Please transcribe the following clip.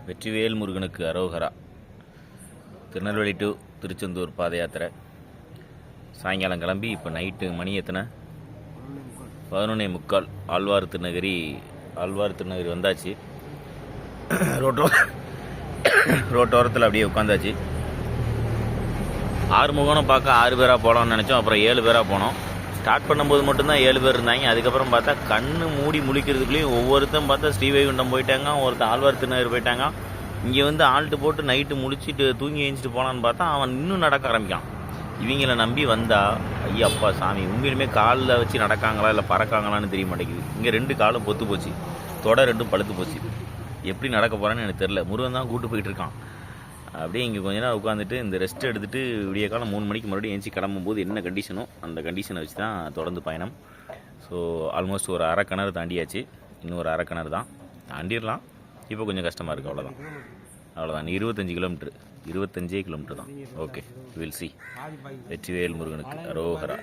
வெற்றிவேல் முருகனுக்கு அரோகரா. திருநெல்வேலி டு திருச்செந்தூர் பாத யாத்திரை சாயங்காலம் கிளம்பி இப்போ நைட்டு மணி எத்தனை 11:45. ஆழ்வார் திருநகரி வந்தாச்சு. ரோட்டோரத்தில் அப்படியே உட்காந்தாச்சு. ஆறுமுகம்னு பார்க்க 6 பேராக போகலான்னு நினச்சோம். அப்புறம் 7 பேராக போனோம். ஸ்டார்ட் பண்ணும்போது மட்டும்தான் 7 பேர் இருந்தாங்க. அதுக்கப்புறம் பார்த்தா கண்ணு மூடி முழிக்கிறதுக்குள்ளேயும் ஒவ்வொருத்தரும் பார்த்தா ஸ்ரீவைகுண்டம் போயிட்டாங்க, ஒருத்தன் ஆழ்வார் திருநகர் போயிட்டாங்க. இங்கே வந்து ஆல்ட்டு போட்டு நைட்டு முழிச்சிட்டு தூங்கி எழுந்திட்டு போனான்னு பார்த்தா அவன் இன்னும் நடக்க ஆரம்பிக்கான். இவங்களை நம்பி வந்தா ஐயா அப்பா சாமி, உண்மையிலுமே காலில் வச்சு நடக்காங்களா இல்லை பறக்காங்களான்னு தெரிய மாட்டேங்குது. இங்கே 2 காலும் பொத்து போச்சு, தொடை 2 பழுத்து போச்சு. எப்படி நடக்க போகிறான்னு எனக்கு தெரில. முருகன் தான் கூட்டு போயிட்டு இருக்கான். அப்படியே இங்கே கொஞ்ச நேரம் உட்காந்துட்டு இந்த ரெஸ்ட் எடுத்துகிட்டு விடிய காலம் 3 மணிக்கு மறுபடியும் ஏஞ்சி கிளம்பும்போது என்ன கண்டிஷனோ அந்த கண்டிஷனை வச்சு தான் தொடர்ந்து பயணம். ஸோ ஆல்மோஸ்ட் ஒரு அரை கிணறு தாண்டியாச்சு. இன்னும் ஒரு அரை கிணறு தான் தாண்டிடலாம். இப்போ கொஞ்சம் கஷ்டமாக இருக்குது. அவ்வளோதான் 25 கிலோமீட்ரு, 25 கிலோமீட்டர் தான். Okay, will see. வெற்றிவேல் முருகனுக்கு அரோகரா.